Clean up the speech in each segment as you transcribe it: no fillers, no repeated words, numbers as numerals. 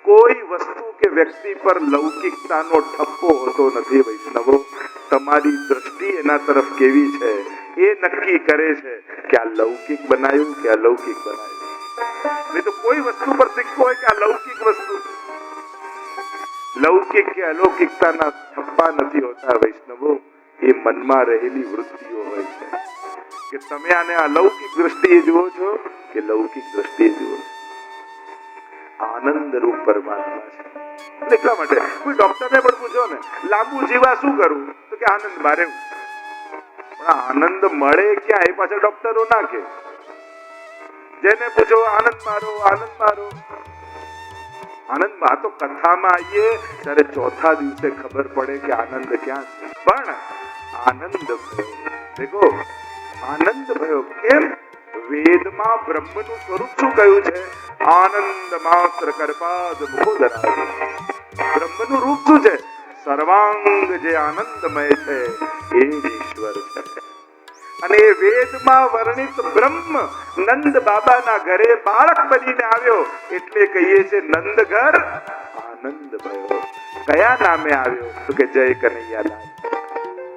કોઈ વસ્તુ કે વ્યક્તિ પર લૌકિકતાનો ઠપ્પો હોતો નથી વૈષ્ણવો. તમારી દ્રષ્ટિ એના તરફ કેવી છે એ નક્કી કરે છે કે આ લૌકિક બનાવ્યું કે અલૌકિક બનાવ્યું. નહીં તો કોઈ વસ્તુ પર સિક્કો હોય કે આ લૌકિક વસ્તુ. લૌકિક કે અલૌકિકતાના ઠપ્પા નથી હોતા વૈષ્ણવો. એ મનમાં રહેલી વૃત્તિઓ હોય છે કે તમે આને અલૌકિક દ્રષ્ટિએ જુઓ છો કે લૌકિક દ્રષ્ટિએ જુઓ છો. આનંદ રૂપ પરમાત્મા છે. એટલા માટે કોઈ ડોક્ટરને પણ પૂછો ને લાંબુ જીવા શું કરવું તો કે આનંદ મારે. પણ આનંદ મળે ક્યાં એ પાછા ડોક્ટરો ના કે. જેને પૂછો આનંદ મારો આનંદ મારો. આનંદમાં તો કથામાં આવીએ ત્યારે ચોથા દિવસે ખબર પડે કે આનંદ ક્યાં છે. પણ આનંદ ભયો દેખો આનંદ ભયો કેમ? વેદમાં બ્રહ્મનું સ્વરૂપ શું કહ્યું છે? આનંદ માત્ર કરપાદ મુખોદરા. બ્રહ્મનું રૂપ શું છે? સર્વાંગ જે આનંદમય છે એ જ ઈશ્વર છે. અને એ વેદમાં વર્ણિત બ્રહ્મ નંદ બાબાના ઘરે બાળક બનીને આવ્યો એટલે કહીએ છે નંદ ઘર આનંદ ભયો. કયા નામે આવ્યો તો કે જય કનૈયાલાલ.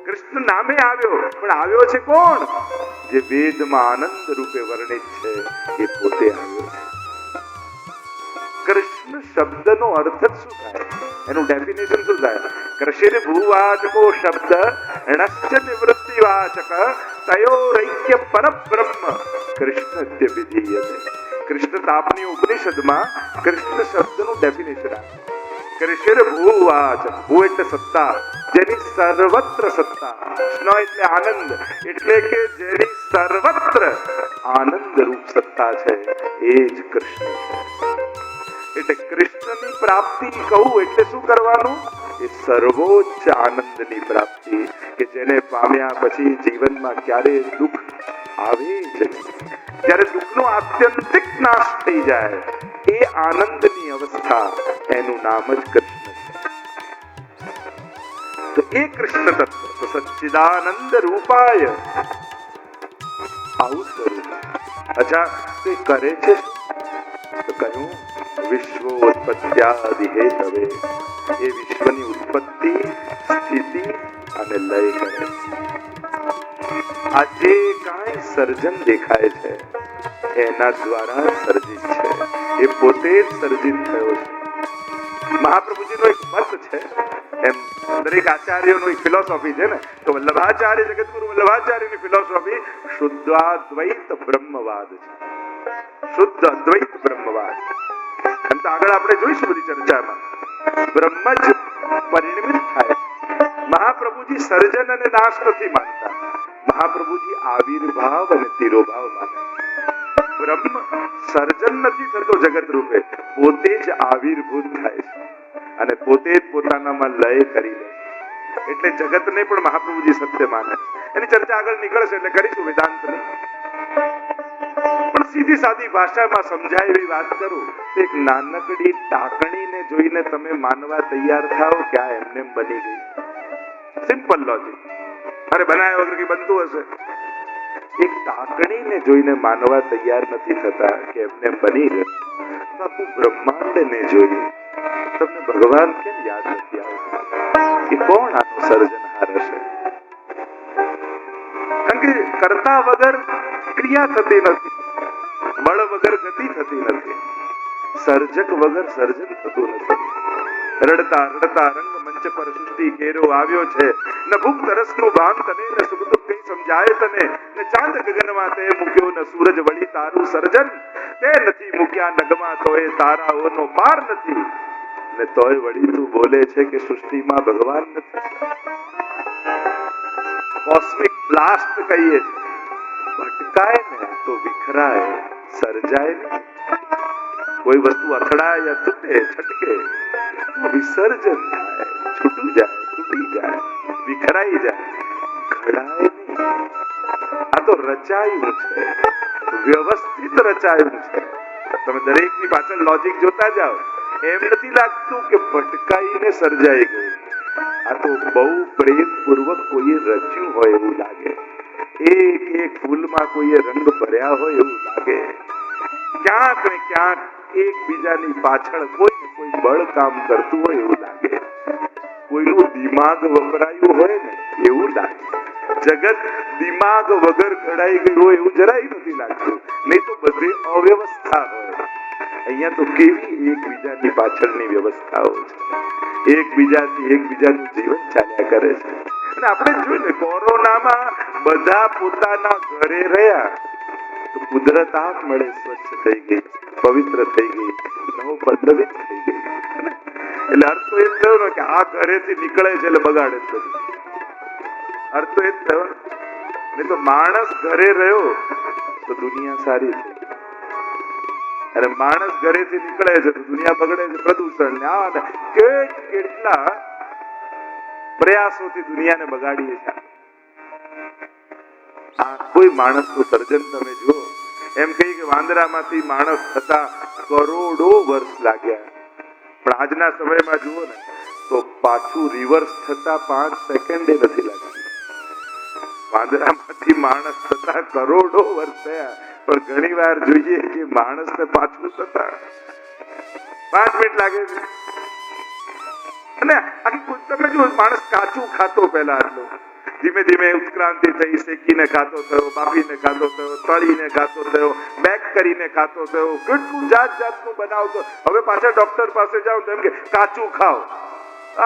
કૃષ્ણ નામે આવ્યો પણ આવ્યો છે કોણ? જે વેદમાં આનંદ રૂપે વર્ણિત છે એ પોતે આવ્યો છે. કૃષ્ણ શબ્દનો અર્થ જ શું થાય? એનું ડેફિનેશન શું થાય? કૃષિર ભૂવાચકો શબ્દ ણશ્ચ નિવૃત્તિવાચક તયોરૈક્ય પરબ્રહ્મ કૃષ્ણસ્ય વિધીયતે. કૃષ્ણ તાપની ઉપનિષદમાં કૃષ્ણ શબ્દનું ડેફિનેશન આપે. કૃષિર ભૂવાચ. ભૂ એટલે સત્તા, જેની સર્વત્ર સત્તા. સ્ન એટલે આનંદ, એટલે કે જેની સર્વત્ર આનંદ રૂપ સત્તા છે એ જ કૃષ્ણ છે. એટલે કૃષ્ણની પ્રાપ્તિ કહું એટલે શું કરવાનું? એ સર્વોચ્ચ આનંદની પ્રાપ્તિ કે જેને પામ્યા પછી જીવનમાં ક્યારે દુઃખ આવે જ નહીં. જ્યારે દુઃખનો આત્યંતિક નાશ થઈ જાય એ આનંદની અવસ્થા, એનું નામ જ કૃષ્ણ છે. તો એ કૃષ્ણ તત્વ તો સચ્ચિદાનંદ રૂપાય આવું સ્વરૂપ. અચ્છા તે કરે છે તો કહ્યું વિશ્વોત્પત્ત્યાદિ હેતવે. એ વિશ્વની ઉત્પત્તિ, સ્થિતિ અને લય કરે. આ જે કાંઈ સર્જન દેખાય છે એના દ્વારા સર્જિત છે. એ પોતે જ સર્જિત થયો છે. મહાપ્રભુજીનો એક મત છે, એમ દરેક આચાર્યોનો એક ફિલોસોફી છે ને, તો વલ્લભાચાર્ય જગતગુરુ વલ્લભાચાર્યની ફિલોસોફી શુદ્ધાદ્વૈત બ્રહ્મવાદ છે. શુદ્ધ અદ્વૈત બ્રહ્મવાદ. એમ તો આગળ આપણે જોઈશું બધી ચર્ચામાં. બ્રહ્મ જ પરિણમિત થાય. મહાપ્રભુજી સર્જન અને નાશ નથી માનતા. મહાપ્રભુજી આવિર્ભાવ અને તિરોભાવ માને. બ્રહ્મ સર્જન નથી થતો જગત રૂપે, પોતે જ આવિર્ભૂત થાય છે અને પોતે જ પોતાનામાં લય કરી લે. એટલે જગતને પણ મહાપ્રભુજી સત્ય માને. એની ચર્ચા આગળ નીકળશે એટલે કરીશું વેદાંતની. પણ સીધી સાદી ભાષામાં સમજાય એવી વાત કરું. એક નાનકડી ટાંકણીને જોઈને તમે માનવા તૈયાર થાઓ કે આ એમને બની ગઈ. Simple logic. અરે બનાવ્યા વગર કઈ બનતું હશે? એક ટાંકણીને જોઈને માનવા તૈયાર નથી થતા કે એમને બની ગઈ. તો આખું બ્રહ્માંડને જોઈએ તમને ભગવાન કેમ યાદ નથી આવતા? કે કોણ આનો સર્જનહાર હશે? કારણ કે કરતા વગર ક્રિયા થતી નથી, બળ વગર ગતિ થતી નથી, સર્જક વગર સર્જન થતું નથી. રડતા રડતા રંગ મંચ પર સૃષ્ટિ કેરો આવ્યો છે. ન ભૂખ તરસનું ભાન તને, ન સુખ દુઃખ કઈ સમજાય તને, ન ચાંદ ગગનમાં તે મૂક્યો, ન સૂરજ વળી તારું સર્જન તે નથી મૂક્યા નગમાં, તોય તારાઓનો પાર નથી, ને તોય વળી તું બોલે છે કે સૃષ્ટિમાં ભગવાન નથી. કોસ્મિક બ્લાસ્ટ કહીએ છે. ભટકાય ને તો વિખરાય, સર્જાય નહીં. કોઈ વસ્તુ અથડાય યા તૂટે છટકે તો વિસર્જન થાય, છૂટી જાય, તૂટી જાય, વિખરાઈ જાય, ઘડાય નહીં. આ તો રચાયું છે, વ્યવસ્થિત રચાયું છે. તમે દરેકની પાછળ લોજિક જોતા જાઓ. એમ નથી લાગતું કે ભટકાઈને સર્જાઈ ગયું. આ તો બહુ પ્રેમ પૂર્વક કોઈએ રચ્યું હોય એવું લાગે. એક એક ફૂલમાં કોઈએ રંગ ભર્યા હોય એવું લાગે. ક્યાંક ને ક્યાંક એકબીજાની પાછળ કોઈ ને કોઈ બળ કામ કરતું હોય એવું લાગે, કોઈનું દિમાગ વપરાયું હોય ને એવું લાગે. જગત દિમાગ વગર ઘડાઈ ગયું હોય એવું જરાય નથી લાગતું, નહીં તો બધે અવ્યવસ્થા હોય. અહીંયા તો કેવી એકબીજાની પાછળની વ્યવસ્થાઓ છે, એકબીજાનું જીવન ચાલ્યા કરે છે. અને આપણે જોયું ને કોરોનામાં બધા પોતાના ઘરે રહ્યા તો કુદરત આપ મળે સ્વચ્છ થઈ ગઈ, પવિત્ર થઈ ગઈ, નવપલ્લવિત થઈ ગઈ. એટલે અર્થ તો એ જ થયો ને કે આ ઘરેથી નીકળે છે એટલે બગાડે છે. અર્થ તો એ જ થયો ને. નહીં તો માણસ ઘરે રહ્યો તો દુનિયા સારી થઈ, અને માણસ ઘરેથી નીકળે છે તો દુનિયા બગડે છે. પ્રદૂષણ ને આ કેટલા પ્રયાસોથી દુનિયાને બગાડીએ છીએ. આ કોઈ માણસનું સર્જન તમે જુઓ, એમ કહી કે વાંદરામાંથી માણસ થતા કરોડો વર્ષ લાગ્યા, પણ આજના સમયમાં જુઓ ને તો પાછું રિવર્સ થતા 5 સેકન્ડે નથી લાગતી. વાંદરામાંથી માણસ થતા કરોડો વર્ષ થયા, પણ ઘણી વાર જોઈએ કે માણસને પાછું થતા 5 મિનિટ લાગે છે. અને આખી તમે જો માણસ કાચું ખાતો પહેલા આટલો, ધીમે ધીમે ઉત્ક્રાંતિ થઈ, શેકીને ખાતો થયો, બાફીને ખાતો થયો, તળીને ખાતો થયો, બેક કરીને ખાતો થયો, કેટલું જાતનું બનાવતો. હવે પાછા ડોક્ટર પાસે જાઓ તો એમ કે કાચું ખાઓ.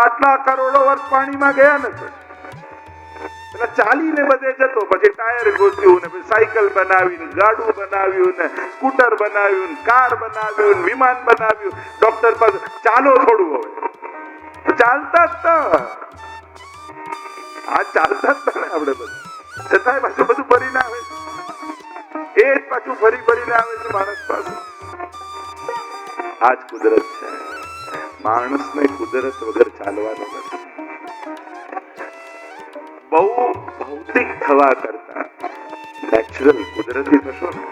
આટલા કરોડો વર્ષ પાણીમાં ગયા ને, એટલે ચાલીને બધે જતો, પછી ટાયર ગોત્યું ને પછી સાયકલ બનાવી, ગાડું બનાવ્યું ને સ્કૂટર બનાવ્યું, કાર બનાવ્યું, વિમાન બનાવ્યું. ડોક્ટર પાસે ચાલો થોડું, હવે ચાલતા જ ચાલતા જ ને આપણે બધું, છતાંય પાછું બધું ફરીને આવે છે. એ જ પાછું ફરીને આવે છે માણસ પાસે. આ જ કુદરત છે. માણસને કુદરત વગર ચાલવાનું નથી. બહુ ભૌતિક થવા કરતા નેચરલ કુદરતી થશો ને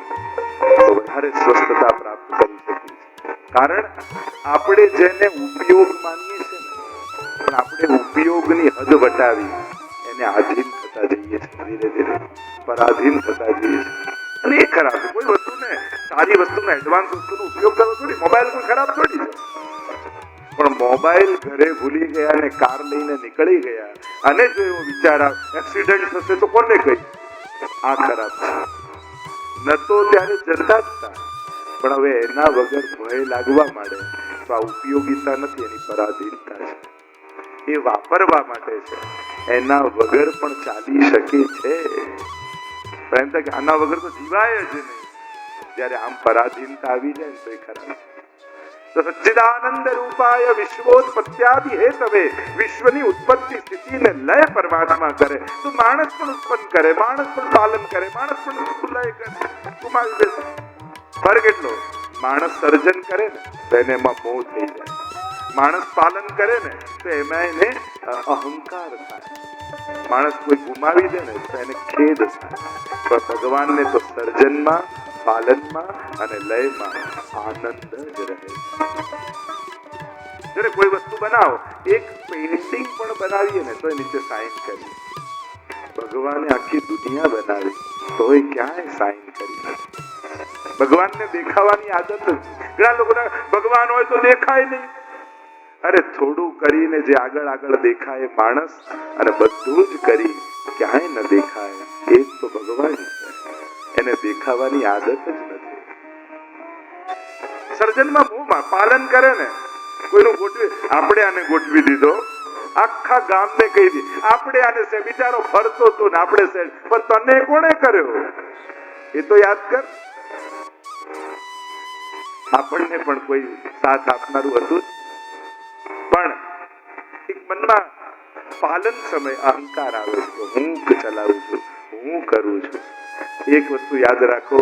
તો વધારે સ્વસ્થતા પ્રાપ્ત કરી શકીએ. કારણ આપણે જેને ઉપયોગ માનીએ છીએ ને, પણ આપણે ઉપયોગની હદ વટાવી એને આધીન થતા જઈએ છીએ, ધીરે ધીરે પરાધીન થતા જઈએ છીએ. અને એ ખરાબ છે. કોઈ વસ્તુને, સારી વસ્તુનો, એડવાન્સ વસ્તુનો ઉપયોગ કરવો થોડી. મોબાઈલ કોઈ ખરાબ થોડી છે, પણ મોબાઈલ ઘરે ભૂલી ગયા અને કાર લઈને નીકળી ગયા અને જો એવો વિચાર આવે એક્સિડન્ટ થશે તો કોને કહી, આ ખરાબ છે. ન તો ત્યારે જતા જ હતા, પણ હવે એના વગર ભય લાગવા માંડે તો આ ઉપયોગિતા નથી, એની પરાધીનતા છે. એ વાપરવા માટે છે, એના વગર પણ ચાલી શકે છે. પણ એમ થાય કે આના વગર તો જીવાય જ નહીં. જયારે આમ પરાધીનતા આવી જાય ને તો એ ખરાબ. તો સચ્ચિદાનંદ રૂપાય વિશ્વોત્પત્ત્યાદિ હેતવે, વિશ્વની ઉત્પત્તિ સ્થિતિ ને લય પરમાત્મા કરે તો માણસ પણ ઉત્પન્ન કરે, માણસ પણ પાલન કરે, માણસ પણ લય કરે, ગુમાવી દેશે. ફરક એટલો, માણસ સર્જન કરે ને તો એને એમાં મોહ થઈ જાય, માણસ પાલન કરે ને તો એમાં એને અહંકાર થાય, માણસ કોઈ ગુમાવી દે ને તો એને ખેદ થાય. પણ ભગવાનને તો સર્જનમાં, પાલનમાં અને લયમાં આનંદ જ રહે. જ્યારે કોઈ વસ્તુ બનાવો, એક પેઇન્ટિંગ પણ બનાવીએ ને તો એ નીચે સાઇન કરીએ. ભગવાને આખી દુનિયા બનાવી તો એ ક્યાંય સાઇન કરી નથી. ભગવાનને દેખાવાની આદત જ. ઘણા લોકોને ભગવાન હોય તો દેખાય નહીં. અરે થોડું કરીને જે આગળ દેખાય માણસ, અને બધું જ કરી ક્યાંય ન દેખાય, એ જ તો ભગવાન છે. એને દેખાવાની આદત જ નથી. સર્જનમાં મોહમાં પાલન કરે ને, કોઈનું ગોઠવી, આપણે આને ગોઠવી દીધો, આખા ગામને કહી દી, આપણે આને છે બિચારો ફરતો હતો ને આપણે છે, પણ તને કોણે કર્યો એ તો યાદ કર. આપણને પણ કોઈ સાથ આપનારું હતું, પણ એક મનમાં પાલન સમય અહંકાર આવે છે, હું ચલાવું છું, હું કરું છું. એક વસ્તુ યાદ રાખો,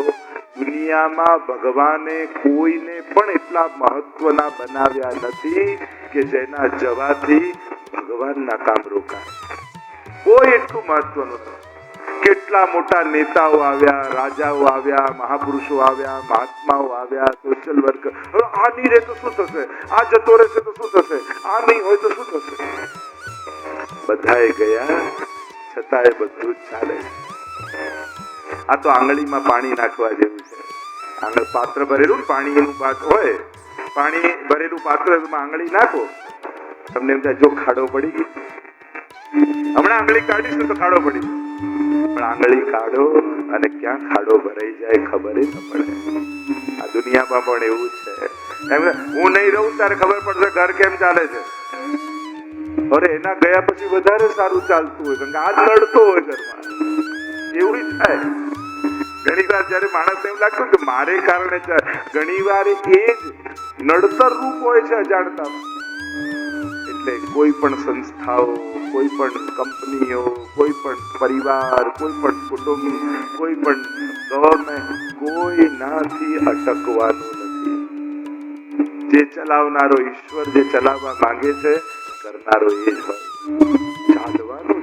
દુનિયામાં ભગવાને કોઈને પણ એટલા મહત્વના બનાવ્યા નથી કે જેના જવાથી ભગવાનના કામ રોકાય. કોઈ એટલું મહત્વનું નથી. કેટલા મોટા નેતાઓ આવ્યા, રાજાઓ આવ્યા, મહાપુરુષો આવ્યા, મહાત્માઓ આવ્યા, સોશિયલ વર્કર. આ નહીં રહે તો શું થશે, આ જતો રહેશે તો શું થશે, આ નહીં હોય તો શું થશે. બધાએ ગયા છતાં એ બધું જ ચાલે. આ તો આંગળીમાં પાણી નાખવા જેવું છે. આંગળ પાત્ર ભરેલું પાણીનું પાત્ર હોય, પાણી ભરેલું પાત્ર એમાં આંગળી નાખો, તમને એમ થાય જો ખાડો પડી ગઈ, હમણાં આંગળી કાઢીશું તો ખાડો પડી, પણ આંગળી કાઢો અને ક્યાં ખાડો ભરાઈ જાય ખબર ન પડે. આ દુનિયામાં પણ એવું છે. હું નહીં રહું ત્યારે ખબર પડશે ઘર કેમ ચાલે છે. અરે એના ગયા પછી વધારે સારું ચાલતું હોય, કારણ કે આ લડતો હોય ઘરમાં. એવું થાય ઘણી વાર. જયારે માણસ એવું લાગતું કે મારે કારણે, ઘણી વાર એ જ નડતર રૂપ હોય છે અજાણતામાં. એટલે કોઈ પણ સંસ્થાઓ, કોઈ પણ કંપનીઓ, કોઈ પણ પરિવાર, કોઈ પણ કુટુંબ, કોઈ પણ ગવર્મેન્ટ, કોઈનાથી અટકવાનું નથી. જે ચલાવનારો ઈશ્વર, જે ચલાવવા માંગે છે કરનારો એ જ હોય. ચાલવાનું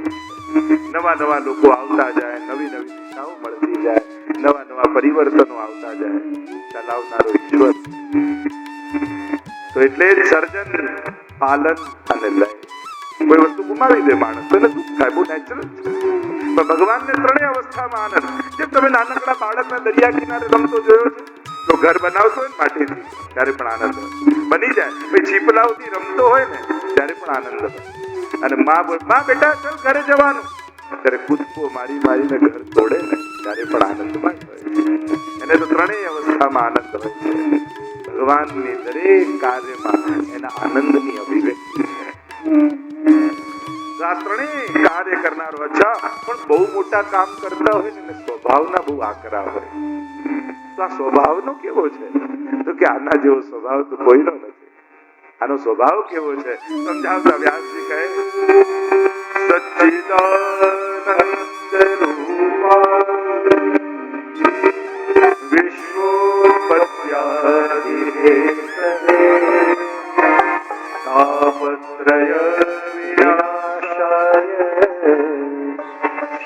નવા નવા લોકો આવતા જાય, નવી નવી દિશાઓ મળતી જાય, નવા નવા પરિવર્તનો આવતા જાય, ચલાવનારો ઈશ્વર. તો એટલે જ સર્જન, પાલન અને લય. કોઈ વસ્તુ ગુમાવી દે માણસ તો એને દુઃખ થાય, બહુ નેચરલ છે. પણ ભગવાનને ત્રણેય અવસ્થામાં આનંદ. જેમ તમે નાનકડા બાળકના દરિયા કિનારે રમતો જોયો છે, તો ઘર બનાવતો હોય ને માટીથી, ત્યારે પણ આનંદ બની જાય. પછી છીપલાઓથી રમતો હોય ને ત્યારે પણ આનંદ હોય. અને માં બેટા ચાલ ઘરે જવાનું, ત્યારે કૂદકો મારી મારીને ઘર તોડે ને ત્યારે પણ આનંદમાં હોય. એને તો ત્રણેય અવસ્થામાં આનંદ હોય છે. ભગવાનની દરેક કાર્યમાં એના આનંદની અભિવ્યક્તિ છે. આ ત્રણેય કાર્ય કરનારો. અચ્છા, પણ બહુ મોટા કામ કરતા હોય ને સ્વભાવના બહુ આકરા હોય. તો આ સ્વભાવનો કેવો છે? તો કે આના જેવો સ્વભાવ તો કોઈનો નથી. આનો સ્વભાવ કેવો છે સમજાવતા વ્યાસજી કહે, સચ્ચિદાનંદ રૂપા વિશ્વોત્પત્યાદિ હેતવે તાપત્રય વિનાશાય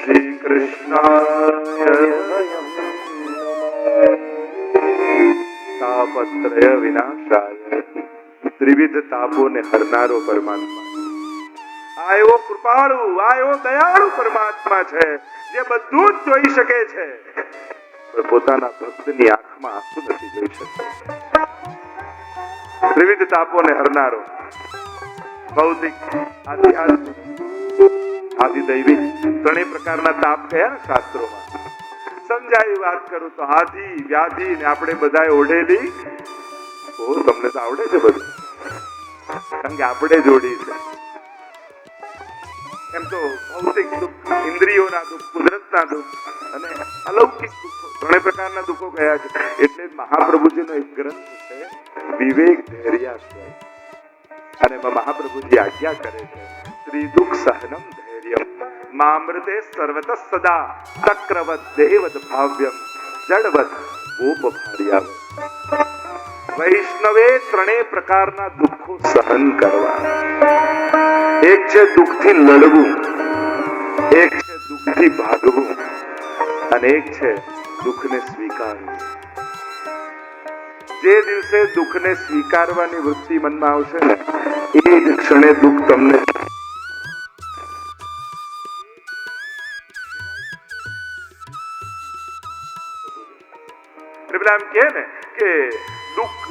શ્રી કૃષ્ણાય તાપત્રય વિનાશાય. ત્રિવિધ તાપોને હરનારો પરમાત્મા. આ એવો કૃપાળુ, આ એવો દયાળુ પરમાત્મા છે જે બધું જ જોઈ શકે છે, પણ પોતાના ભક્તની આંખમાં આંસુ નથી જોઈ શકતો. ત્રિવિધ તાપોને હરનારો. ભૌતિક, આધ્યાત્મિક, આધિદૈવિક, ત્રણેય પ્રકારના તાપ કયા ને શાસ્ત્રોમાં. સમજાય વાત કરું તો આધિ, વ્યાધિ ને આપણે બધાએ ઓઢેલી. તમને તો આવડે છે બધું, કારણ કે આપણે જોડી છે. એમ તો ભૌતિક દુઃખ, ઇન્દ્રિયોના દુઃખ, કુદરતના દુઃખ અને અલૌકિક દુઃખો, ત્રણેય પ્રકારના દુઃખો કયા છે. એટલે મહાપ્રભુજીનો એક ગ્રંથ છે વિવેક ધૈર્યાશ્રય, અને એમાં મહાપ્રભુજી આજ્ઞા કરે છે ત્રિદુઃખ સહનમ ધૈર્યમ મામૃતે સર્વત સદા ચક્રવત દેવત ભાવ્યમ જડવત ગોપ ભાર્યાવત. વૈષ્ણવે ત્રણેય પ્રકારના દુઃખો સહન કરવા. એક છે દુઃખથી લડવું, એક છે દુઃખથી ભાગવું, અને એક છે દુઃખને સ્વીકારવું. જે દિવસે દુઃખને સ્વીકારવાની વૃત્તિ મનમાં આવશે ને એ જ ક્ષણે દુઃખ તમને એમ કે ને કે દુઃખ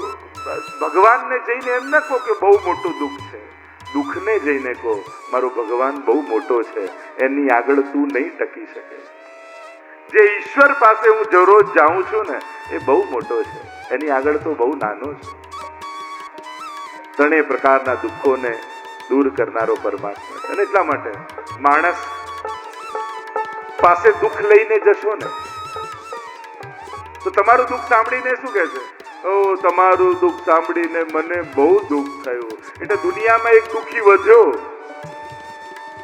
ભગવાનને જઈને એમ ના કહો કે બહુ મોટું દુઃખ છે. દુઃખને જઈને કહો મારો ભગવાન બહુ મોટો છે, એની આગળ તું નહીં ટકી શકે. જે ઈશ્વર પાસે હું દરરોજ જાઉં છું ને એ બહુ મોટો છે, એની આગળ તો બહુ નાનો છે. ત્રણેય પ્રકારના દુઃખોને દૂર કરનારો પરમાત્મા. અને એટલા માટે માણસ પાસે દુઃખ લઈને જશો ને તો તમારું દુઃખ સાંભળીને શું કહે છે? ઓ તમારું દુઃખ સાંભળીને મને બહુ દુઃખ થયું. એટલે દુનિયામાં એક દુઃખી વધ્યો,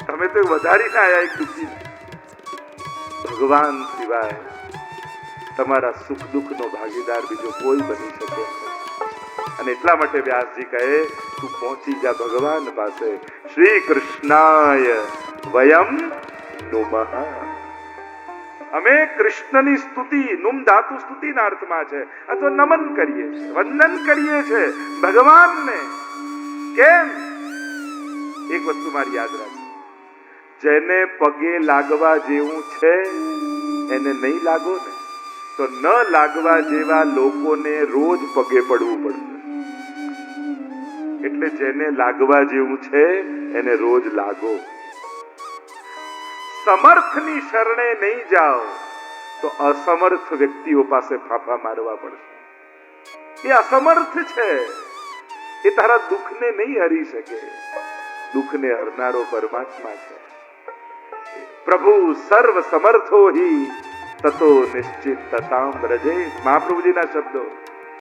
તમે તો વધારીને આયા એક દુઃખી. ભગવાન સિવાય તમારા સુખ દુઃખનો ભાગીદાર બીજો કોઈ બની શકે. અને એટલા માટે વ્યાસજી કહે તું પહોંચી જા ભગવાન પાસે. શ્રી કૃષ્ણાય વયમ નુમઃ. અમે કૃષ્ણની સ્તુતિ, નુમ ધાતુ સ્તુતિના અર્થમાં છે, અથવા નમન કરીએ છીએ, વંદન કરીએ છીએ ભગવાનને. કેમ? એક વસ્તુ મારી યાદ રાખજો, જેને પગે લાગવા જેવું છે એને નહીં લાગો ને તો ન લાગવા જેવા લોકોને રોજ પગે પડવું પડશે. એટલે જેને લાગવા જેવું છે એને રોજ લાગો. સમર્થની શરણે નહીં જાઓ તો અસમર્થ વ્યક્તિઓ પાસે ફાફા મારવા પડશે. એ અસમર્થ છે, એ તારા દુઃખને નહીં હરી શકે. દુઃખને હરનારો પરમાત્મા છે. પ્રભુ સર્વ સમર્થો હિ તતો નિશ્ચિત તતામ રજે. મહાપ્રભુજીના શબ્દો.